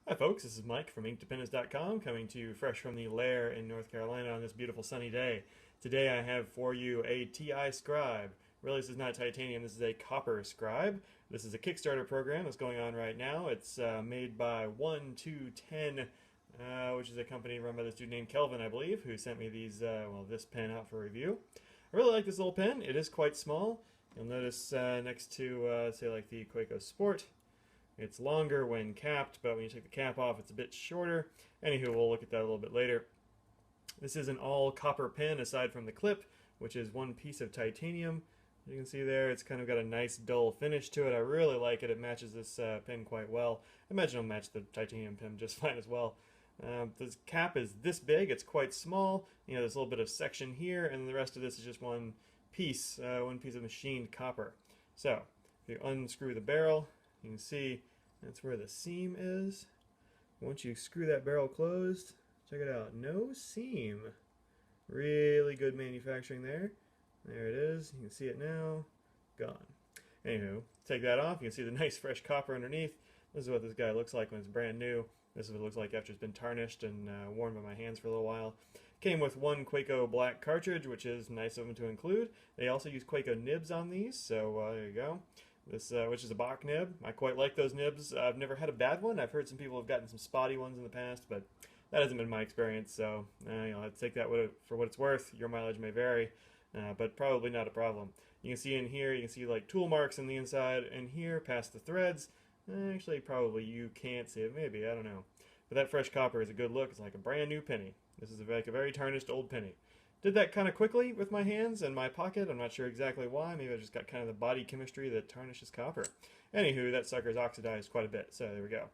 Hi folks, this is Mike from InkDependence.com coming to you fresh from the lair in North Carolina on this beautiful sunny day. Today I have for you a TiScribe. Really, this is not titanium, this is a copper scribe. This is a Kickstarter program that's going on right now. It's made by 1210, which is a company run by this dude named Kelvin, I believe, who sent me this pen out for review. I really like this little pen. It is quite small. You'll notice next to, say, like the Quaco Sport, it's longer when capped, but when you take the cap off, it's a bit shorter. Anywho, we'll look at that a little bit later. This is an all copper pen aside from the clip, which is one piece of titanium. As you can see there, it's kind of got a nice dull finish to it. I really like it. It matches this pen quite well. I imagine it'll match the titanium pen just fine as well. This cap is this big. It's quite small. You know, there's a little bit of section here, and the rest of this is just one piece of machined copper. So, if you unscrew the barrel, you can see that's where the seam is. Once you screw that barrel closed, check it out. No seam. Really good manufacturing there. There it is. You can see it now. Gone. Anywho, take that off. You can see the nice fresh copper underneath. This is what this guy looks like when it's brand new. This is what it looks like after it's been tarnished and worn by my hands for a little while. Came with one Quaco black cartridge, which is nice of them to include. They also use Quaco nibs on these, so there you go. This, which is a Bach nib. I quite like those nibs. I've never had a bad one. I've heard some people have gotten some spotty ones in the past, but that hasn't been my experience. So I'll take that for what it's worth. Your mileage may vary, but probably not a problem. You can see in here, you can see like tool marks on the inside, and here past the threads. Actually, probably you can't see it. Maybe, I don't know. But that fresh copper is a good look. It's like a brand new penny. This is like a very tarnished old penny. Did that kind of quickly with my hands and my pocket. I'm not sure exactly why. Maybe I just got kind of the body chemistry that tarnishes copper. Anywho, that sucker's oxidized quite a bit, so there we go.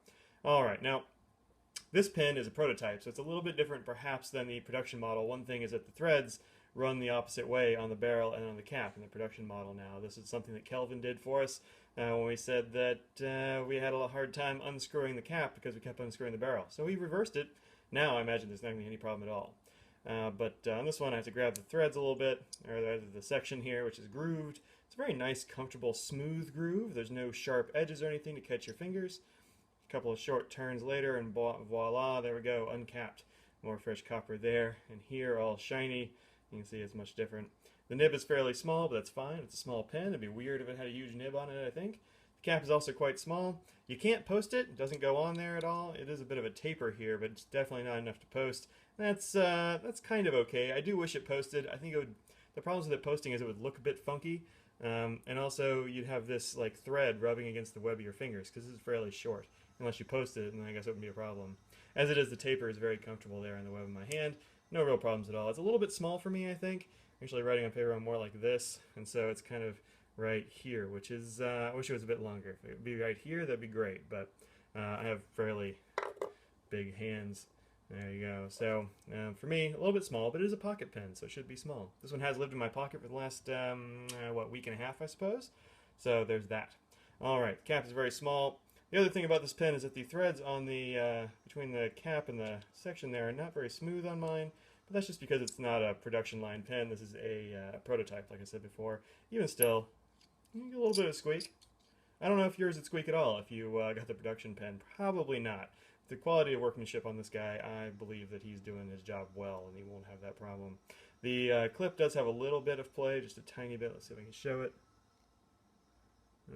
Alright, now, this pen is a prototype, so it's a little bit different perhaps than the production model. One thing is that the threads run the opposite way on the barrel and on the cap in the production model now. This is something that Kelvin did for us when we said that we had a hard time unscrewing the cap because we kept unscrewing the barrel. So we reversed it. Now I imagine there's not going to be any problem at all. But on this one I have to grab the threads a little bit, or the section here, which is grooved. It's a very nice, comfortable, smooth groove. There's no sharp edges or anything to catch your fingers. A couple of short turns later, and voila, there we go, uncapped. More fresh copper there, and here all shiny. You can see it's much different. The nib is fairly small, but that's fine. It's a small pen. It'd be weird if it had a huge nib on it, I think. The cap is also quite small. You can't post it. It doesn't go on there at all. It is a bit of a taper here, but it's definitely not enough to post. That's kind of okay. I do wish it posted. I think it would. The problems with it posting is it would look a bit funky, and also you'd have this like thread rubbing against the web of your fingers because this is fairly short. Unless you post it, and I guess it wouldn't be a problem. As it is, the taper is very comfortable there on the web of my hand. No real problems at all. It's a little bit small for me, I think. Actually, writing on paper, I'm more like this, and so it's kind of right here, which is, I wish it was a bit longer. If it would be right here, that'd be great, but I have fairly big hands. There you go. So, for me, a little bit small, but it is a pocket pen, so it should be small. This one has lived in my pocket for the last, week and a half, I suppose? So, there's that. Alright, the cap is very small. The other thing about this pen is that the threads on the, between the cap and the section there are not very smooth on mine, but that's just because it's not a production line pen. This is a prototype, like I said before. Even still, you get a little bit of squeak. I don't know if yours would squeak at all if you got the production pen. Probably not. The quality of workmanship on this guy, I believe that he's doing his job well, and he won't have that problem. The clip does have a little bit of play, just a tiny bit. Let's see if I can show it.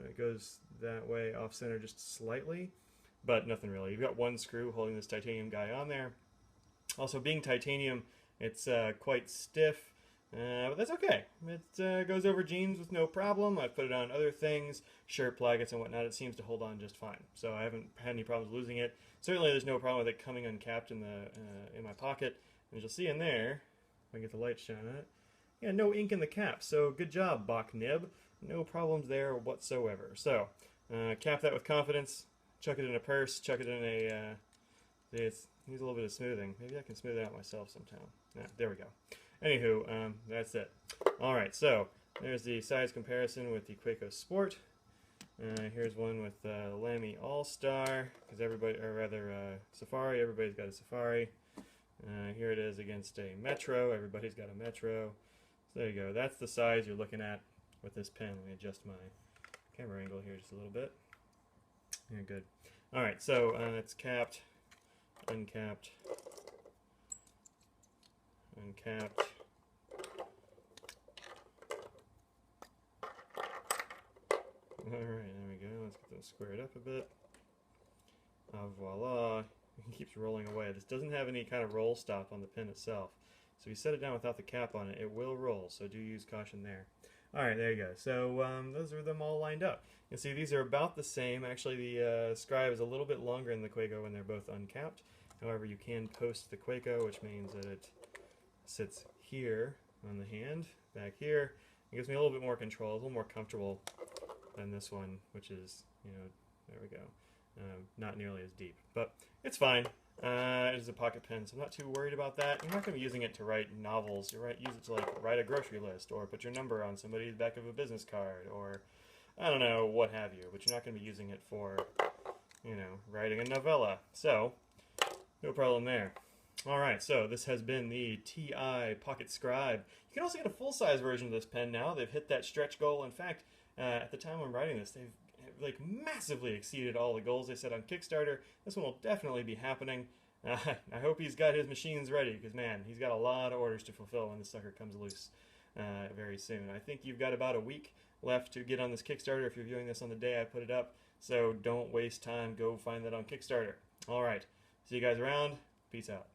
It goes that way, off-center just slightly, but nothing really. You've got one screw holding this titanium guy on there. Also, being titanium, it's quite stiff, but that's okay. It goes over jeans with no problem. I've put it on other things, shirt plackets and whatnot. It seems to hold on just fine, so I haven't had any problems losing it. Certainly, there's no problem with it coming uncapped in my pocket. And as you'll see in there, if I get the light shine on it, yeah, no ink in the cap, so good job, Bach nib. No problems there whatsoever. So, cap that with confidence, chuck it in a purse, chuck it in a, it needs a little bit of smoothing. Maybe I can smooth it out myself sometime. Yeah, there we go. Anywho, that's it. Alright, so, there's the size comparison with the Quaco Sport. Here's one with Lamy All-Star, because everybody, or rather, Safari, everybody's got a Safari. Here it is against a Metro, everybody's got a Metro. So there you go, that's the size you're looking at with this pen. Let me adjust my camera angle here just a little bit. Yeah, good. Alright, so it's capped, uncapped, uncapped. Alright, there we go. Let's get those squared up a bit. Voila. It keeps rolling away. This doesn't have any kind of roll stop on the pin itself. So if you set it down without the cap on it, it will roll. So do use caution there. Alright, there you go. So those are them all lined up. You can see these are about the same. Actually, the scribe is a little bit longer than the Quaco when they're both uncapped. However, you can post the Quaco, which means that it sits here on the hand, back here. It gives me a little bit more control, a little more comfortable than this one, which is, you know, there we go. Not nearly as deep, but it's fine. It is a pocket pen, so I'm not too worried about that. You're not going to be using it to write novels. Use it to like write a grocery list, or put your number on somebody's back of a business card, or I don't know, what have you. But you're not going to be using it for, you know, writing a novella. So no problem there. All right, so this has been the TI Pocket Scribe. You can also get a full-size version of this pen now. They've hit that stretch goal. In fact, at the time I'm writing this, they've like massively exceeded all the goals they set on Kickstarter. This one will definitely be happening. I hope he's got his machines ready, because man, he's got a lot of orders to fulfill when this sucker comes loose very soon. I think you've got about a week left to get on this Kickstarter if you're viewing this on the day I put it up, so don't waste time. Go find that on Kickstarter. All right, see you guys around. Peace out.